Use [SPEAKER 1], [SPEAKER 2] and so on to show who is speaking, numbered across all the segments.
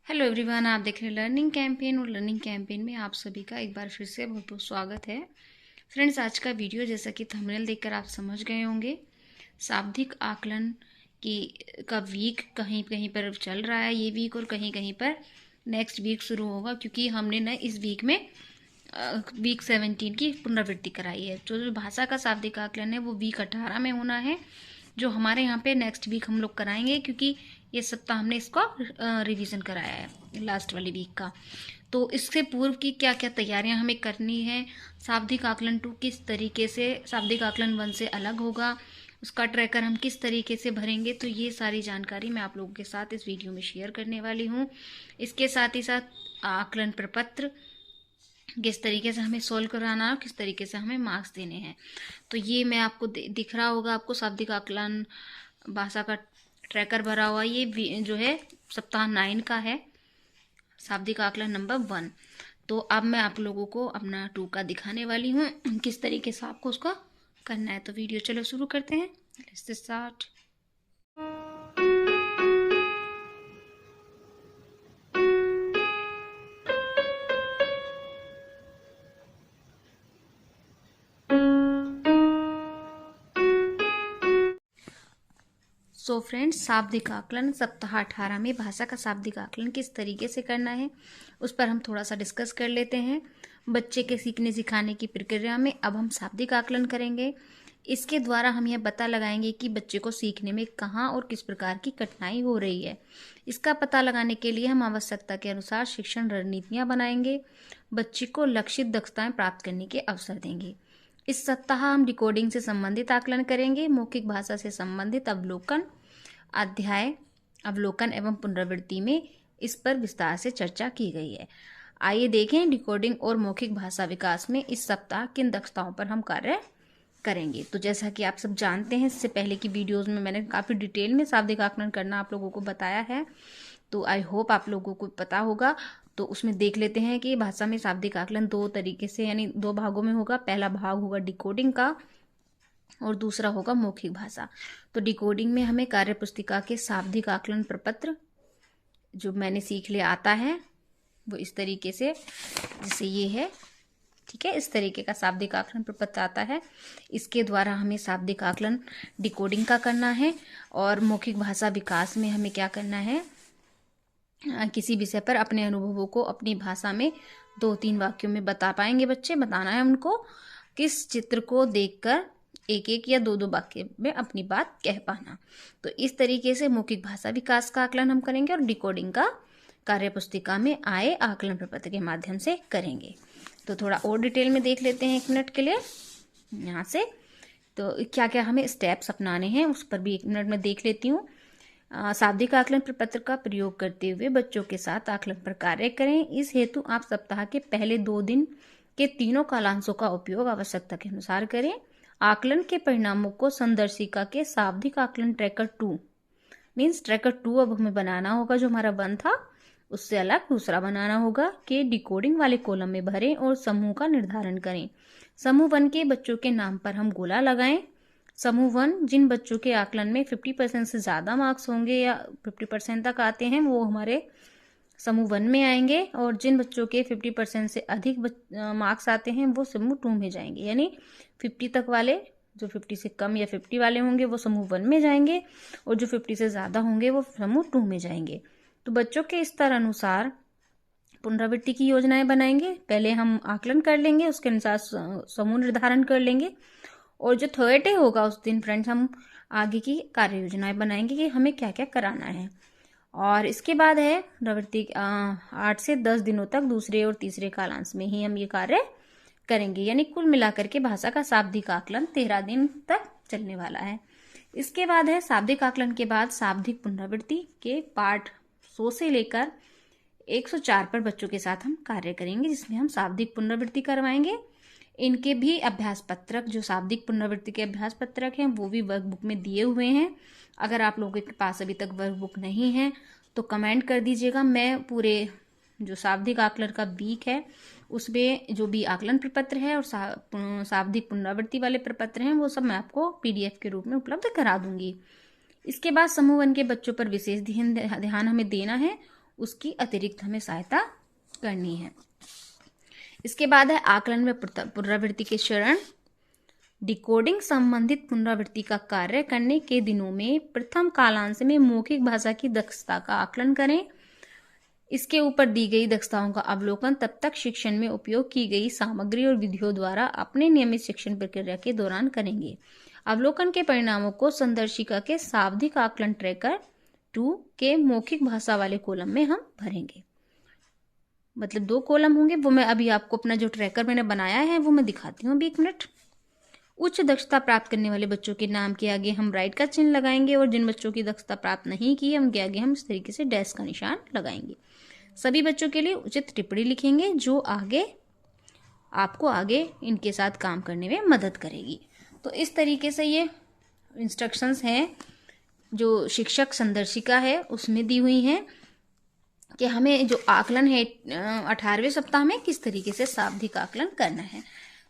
[SPEAKER 1] Hello everyone, आप देख रहे हैं लर्निंग कैंपेन और लर्निंग कैंपेन में आप सभी का एक बार फिर से बहुत बहुत स्वागत है। फ्रेंड्स, आज का वीडियो जैसा कि थंबनेल देखकर आप समझ गए होंगे, शाब्दिक आकलन की का वीक कहीं कहीं पर चल रहा है ये वीक, और कहीं कहीं पर नेक्स्ट वीक शुरू होगा, क्योंकि हमने ना इस वीक में वीक 17 की पुनरावृत्ति कराई है। तो जो भाषा का शाब्दिक आकलन है वो वीक 18 में होना है, जो हमारे यहाँ पे नेक्स्ट वीक हम लोग कराएंगे, क्योंकि ये सप्ताह हमने इसको रिवीजन कराया है लास्ट वाली वीक का। तो इससे पूर्व की क्या क्या तैयारियां हमें करनी है, शाब्दिक आकलन 2 किस तरीके से शाब्दिक आकलन 1 से अलग होगा, उसका ट्रैकर हम किस तरीके से भरेंगे, तो ये सारी जानकारी मैं आप लोगों के साथ इस वीडियो में शेयर करने वाली हूँ। इसके साथ ही साथ आकलन प्रपत्र किस तरीके से हमें सोल्व कराना है, किस तरीके से हमें मार्क्स देने हैं, तो ये मैं आपको दिख रहा होगा आपको शाब्दिक आकलन भाषा का ट्रैकर भरा हुआ। ये जो है सप्ताह 9 का है, शाब्दिक आकलन नंबर 1। तो अब मैं आप लोगों को अपना 2 का दिखाने वाली हूँ किस तरीके से आपको उसका करना है। तो वीडियो चलो शुरू करते हैं। Let's start. सो फ्रेंड्स, शाब्दिक आकलन सप्ताह 18 में भाषा का शाब्दिक आकलन किस तरीके से करना है उस पर हम थोड़ा सा डिस्कस कर लेते हैं। बच्चे के सीखने सिखाने की प्रक्रिया में अब हम शाब्दिक आकलन करेंगे। इसके द्वारा हम यह पता लगाएंगे कि बच्चे को सीखने में कहाँ और किस प्रकार की कठिनाई हो रही है। इसका पता लगाने के लिए हम आवश्यकता के अनुसार शिक्षण रणनीतियाँ बनाएंगे, बच्चे को लक्षित दक्षताएं प्राप्त करने के अवसर देंगे। इस सप्ताह हम डिकोडिंग से संबंधित आकलन करेंगे, मौखिक भाषा से संबंधित अध्याय अवलोकन एवं पुनरावृत्ति में इस पर विस्तार से चर्चा की गई है। आइए देखें डिकोडिंग और मौखिक भाषा विकास में इस सप्ताह किन दक्षताओं पर हम कार्य करेंगे। तो जैसा कि आप सब जानते हैं, इससे पहले की वीडियोस में मैंने काफ़ी डिटेल में शाब्दिक आकलन करना आप लोगों को बताया है, तो आई होप आप लोगों को पता होगा। तो उसमें देख लेते हैं कि भाषा में शाब्दिक आकलन 2 तरीके से यानी 2 भागों में होगा। पहला भाग होगा डिकोडिंग का और दूसरा होगा मौखिक भाषा। तो डिकोडिंग में हमें कार्य पुस्तिका के शाब्दिक आकलन प्रपत्र जो मैंने सीख लिया आता है वो इस तरीके से, जैसे ये है, ठीक है, इस तरीके का शाब्दिक आकलन प्रपत्र आता है। इसके द्वारा हमें शाब्दिक आकलन डिकोडिंग का करना है। और मौखिक भाषा विकास में हमें क्या करना है, किसी विषय पर अपने अनुभवों को अपनी भाषा में 2-3 वाक्यों में बता पाएंगे बच्चे, बताना है उनको। किस चित्र को देखकर 1-1 या 2-2 वाक्य में अपनी बात कह पाना। तो इस तरीके से मौखिक भाषा विकास का आकलन हम करेंगे और डिकोडिंग का कार्य पुस्तिका में आए आकलन प्रपत्र के माध्यम से करेंगे। तो थोड़ा और डिटेल में देख लेते हैं 1 मिनट के लिए यहाँ से। तो क्या क्या हमें स्टेप्स अपनाने हैं उस पर भी 1 मिनट में देख लेती हूँ। शाब्दिक आकलन प्रपत्र का प्रयोग करते हुए बच्चों के साथ आकलन पर कार्य करें। इस हेतु आप सप्ताह के पहले 2 दिन के तीनों कालांशों का उपयोग आवश्यकता के अनुसार करें। आकलन के परिणामों को संदर्शिका के शाब्दिक आकलन ट्रैकर 2 मीन्स ट्रैकर 2 अब हमें बनाना होगा, जो हमारा 1 था उससे अलग दूसरा बनाना होगा, कि डिकोडिंग वाले कॉलम में भरें और समूह का निर्धारण करें। समूह 1 के बच्चों के नाम पर हम गोला लगाएं। समूह 1 जिन बच्चों के आकलन में 50% से ज़्यादा मार्क्स होंगे या 50% तक आते हैं वो हमारे समूह 1 में आएंगे, और जिन बच्चों के 50% से अधिक मार्क्स आते हैं वो समूह 2 में जाएंगे। यानी 50 तक वाले, जो 50 से कम या 50 वाले होंगे वो समूह 1 में जाएंगे, और जो 50 से ज़्यादा होंगे वो समूह 2 में जाएंगे। तो बच्चों के स्तर अनुसार पुनरावृत्ति की योजनाएं बनाएंगे। पहले हम आकलन कर लेंगे, उसके अनुसार समूह निर्धारण कर लेंगे, और जो थर्ड डे होगा उस दिन फ्रेंड्स हम आगे की कार्य योजनाएं बनाएंगे कि हमें क्या क्या कराना है। और इसके बाद है प्रवृत्ति 8 से 10 दिनों तक दूसरे और तीसरे कालांश में ही हम ये कार्य करेंगे। यानी कुल मिलाकर के भाषा का शाब्दिक आकलन 13 दिन तक चलने वाला है। इसके बाद है शाब्दिक आकलन के बाद शाब्दिक पुनरावृत्ति के पाठ 100 से लेकर 104 पर बच्चों के साथ हम कार्य करेंगे, जिसमें हम शाब्दिक पुनरावृत्ति करवाएंगे। इनके भी अभ्यास पत्रक, जो शाब्दिक पुनरावृत्ति के अभ्यास पत्रक हैं वो भी वर्कबुक में दिए हुए हैं। अगर आप लोगों के पास अभी तक वर्कबुक नहीं है तो कमेंट कर दीजिएगा। मैं पूरे जो शाब्दिक आकलन का वीक है उसमें जो भी आकलन प्रपत्र है और शाब्दिक पुनरावृत्ति वाले प्रपत्र हैं वो सब मैं आपको PDF के रूप में उपलब्ध करा दूंगी। इसके बाद समूह 1 के बच्चों पर विशेष ध्यान हमें देना है उसकी अतिरिक्त हमें सहायता करनी है। इसके बाद है आकलन में पुनरावृत्ति के चरण। डिकोडिंग संबंधित पुनरावृत्ति का कार्य करने के दिनों में प्रथम कालांश में मौखिक भाषा की दक्षता का आकलन करें। इसके ऊपर दी गई दक्षताओं का अवलोकन तब तक शिक्षण में उपयोग की गई सामग्री और विधियों द्वारा अपने नियमित शिक्षण प्रक्रिया के दौरान करेंगे। अवलोकन के परिणामों को संदर्शिका के शाब्दिक आकलन ट्रैकर 2 के मौखिक भाषा वाले कॉलम में हम भरेंगे। मतलब 2 कॉलम होंगे, वो मैं अभी आपको अपना जो ट्रैकर मैंने बनाया है वो मैं दिखाती हूँ अभी 1 मिनट। उच्च दक्षता प्राप्त करने वाले बच्चों के नाम के आगे हम राइट का चिन्ह लगाएंगे और जिन बच्चों की दक्षता प्राप्त नहीं की है उनके आगे हम इस तरीके से डैश का निशान लगाएंगे। सभी बच्चों के लिए उचित टिप्पणी लिखेंगे जो आपको आगे इनके साथ काम करने में मदद करेगी। तो इस तरीके से ये इंस्ट्रक्शंस हैं जो शिक्षक संदर्शिका है उसमें दी हुई हैं कि हमें जो आकलन है 18वें सप्ताह में किस तरीके से शाब्दिक आकलन करना है।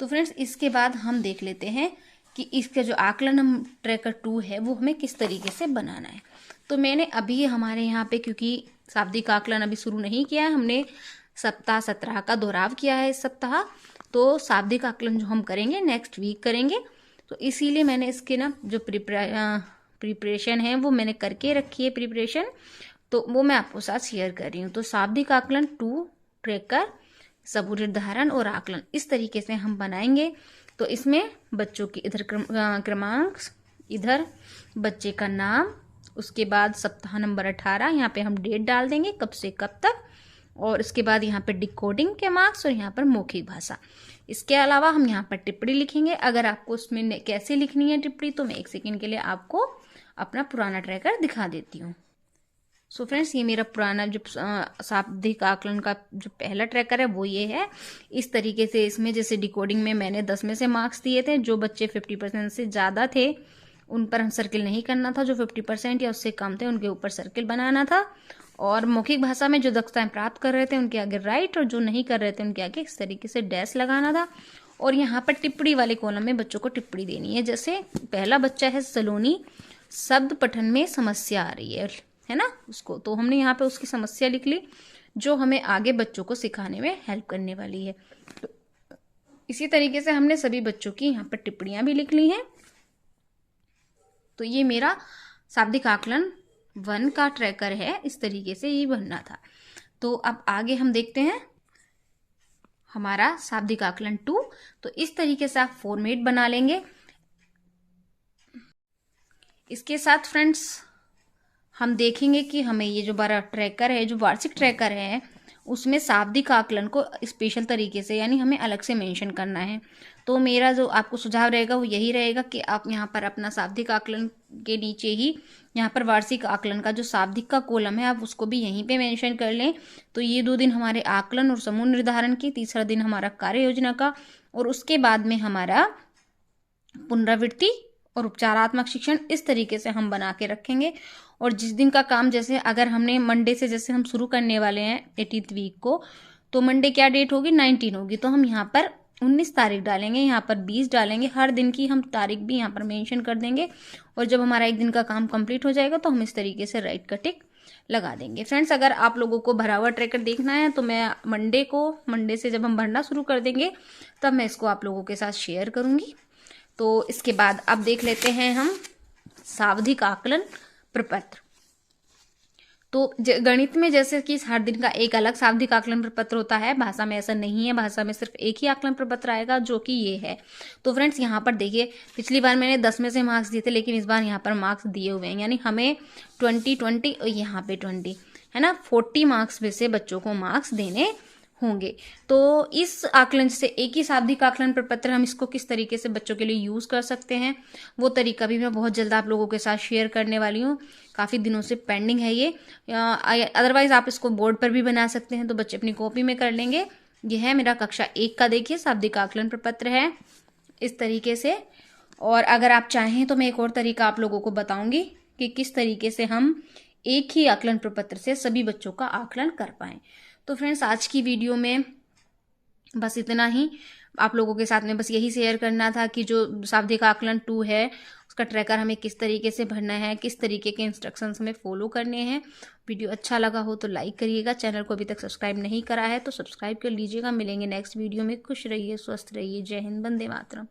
[SPEAKER 1] तो फ्रेंड्स इसके बाद हम देख लेते हैं कि इसका जो आकलन हम ट्रैकर 2 है वो हमें किस तरीके से बनाना है। तो मैंने अभी हमारे यहाँ पे, क्योंकि शाब्दिक आकलन अभी शुरू नहीं किया है, हमने सप्ताह 17 का दोहराव किया है इस सप्ताह, तो शाब्दिक आकलन जो हम करेंगे नेक्स्ट वीक करेंगे। तो इसीलिए मैंने इसके ना जो प्रिपरेशन है वो मैंने करके रखी है प्रिपरेशन, तो वो मैं आपको साथ शेयर कर रही हूँ। तो शाब्दिक आकलन 2 ट्रैकर, सबूत निर्धारण और आकलन इस तरीके से हम बनाएंगे। तो इसमें बच्चों की इधर क्रमांक, इधर बच्चे का नाम, उसके बाद सप्ताह नंबर 18, यहाँ पे हम डेट डाल देंगे कब से कब तक, और इसके बाद यहाँ पे डिकोडिंग के मार्क्स और यहाँ पर मौखिक भाषा। इसके अलावा हम यहाँ पर टिप्पणी लिखेंगे। अगर आपको उसमें कैसे लिखनी है टिप्पणी तो मैं 1 सेकेंड के लिए आपको अपना पुराना ट्रैकर दिखा देती हूँ। सो फ्रेंड्स ये मेरा पुराना जो शाब्दिक आकलन का जो पहला ट्रैकर है वो ये है। इस तरीके से इसमें जैसे डिकोडिंग में मैंने 10 में से मार्क्स दिए थे, जो बच्चे 50% से ज़्यादा थे उन पर हम सर्किल नहीं करना था, जो 50% या उससे कम थे उनके ऊपर सर्किल बनाना था, और मौखिक भाषा में जो दक्षताएं प्राप्त कर रहे थे उनके आगे राइट और जो नहीं कर रहे थे उनके आगे इस तरीके से डैश लगाना था। और यहाँ पर टिप्पणी वाले कॉलम में बच्चों को टिप्पणी देनी है। जैसे पहला बच्चा है सलोनी, शब्द पठन में समस्या आ रही है ना उसको, तो हमने यहाँ पे उसकी समस्या लिख ली जो हमें आगे बच्चों को सिखाने में हेल्प करने वाली है। तो इसी तरीके से हमने सभी बच्चों की यहाँ पर टिप्पणियां भी लिख ली हैं। तो ये मेरा शाब्दिक आकलन 1 का ट्रैकर है, इस तरीके से ये बनना था। तो अब आगे हम देखते हैं हमारा शाब्दिक आकलन 2। तो इस तरीके से आप फॉर्मेट बना लेंगे। इसके साथ फ्रेंड्स हम देखेंगे कि हमें ये जो हमारा ट्रैकर है, जो वार्षिक ट्रैकर है, उसमें शाब्दिक आकलन को स्पेशल तरीके से यानी हमें अलग से मेंशन करना है। तो मेरा जो आपको सुझाव रहेगा वो यही रहेगा कि आप यहाँ पर अपना शाब्दिक आकलन के नीचे ही यहाँ पर वार्षिक आकलन का जो शाब्दिक का कॉलम है आप उसको भी यहीं पे मेंशन कर लें। तो ये 2 दिन हमारे आकलन और समूह निर्धारण की, तीसरा दिन हमारा कार्य योजना का, और उसके बाद में हमारा पुनरावृत्ति और उपचारात्मक शिक्षण, इस तरीके से हम बना के रखेंगे। और जिस दिन का काम, जैसे अगर हमने मंडे से जैसे हम शुरू करने वाले हैं 18th वीक को, तो मंडे क्या डेट होगी 19 होगी, तो हम यहाँ पर 19 तारीख डालेंगे, यहाँ पर 20 डालेंगे, हर दिन की हम तारीख भी यहाँ पर मेंशन कर देंगे। और जब हमारा 1 दिन का काम कंप्लीट हो जाएगा तो हम इस तरीके से राइट का टिक लगा देंगे। फ्रेंड्स अगर आप लोगों को भरा हुआ ट्रैकर देखना है तो मैं मंडे से जब हम भरना शुरू कर देंगे तब मैं इसको आप लोगों के साथ शेयर करूंगी। तो इसके बाद अब देख लेते हैं हम शाब्दिक आकलन प्रपत्र। तो गणित में जैसे कि हर दिन का एक अलग शाब्दिक आकलन प्रपत्र होता है, भाषा में ऐसा नहीं है। भाषा में सिर्फ एक ही आकलन प्रपत्र आएगा जो कि ये है। तो फ्रेंड्स यहाँ पर देखिए, पिछली बार मैंने 10 में से मार्क्स दिए थे, लेकिन इस बार यहाँ पर मार्क्स दिए हुए हैं, यानी हमें 20 और यहाँ पे 20 है ना, 40 मार्क्स में से बच्चों को मार्क्स देने होंगे। तो इस आकलन से एक ही शाब्दिक आकलन प्रपत्र हम इसको किस तरीके से बच्चों के लिए यूज कर सकते हैं वो तरीका भी मैं बहुत जल्द आप लोगों के साथ शेयर करने वाली हूँ। काफ़ी दिनों से पेंडिंग है ये, अदरवाइज आप इसको बोर्ड पर भी बना सकते हैं, तो बच्चे अपनी कॉपी में कर लेंगे। ये है मेरा कक्षा 1 का, देखिए शाब्दिक आकलन प्रपत्र है इस तरीके से। और अगर आप चाहें तो मैं एक और तरीका आप लोगों को बताऊंगी कि किस तरीके से हम एक ही आकलन प्रपत्र से सभी बच्चों का आकलन कर पाएं। तो फ्रेंड्स आज की वीडियो में बस इतना ही, आप लोगों के साथ में बस यही शेयर करना था कि जो शाब्दिक आकलन 2 है उसका ट्रैकर हमें किस तरीके से भरना है, किस तरीके के इंस्ट्रक्शंस हमें फॉलो करने हैं, वीडियो अच्छा लगा हो तो लाइक करिएगा, चैनल को अभी तक सब्सक्राइब नहीं करा है तो सब्सक्राइब कर लीजिएगा। मिलेंगे नेक्स्ट वीडियो में। खुश रहिए, स्वस्थ रहिए। जय हिंद, वंदे मातरम।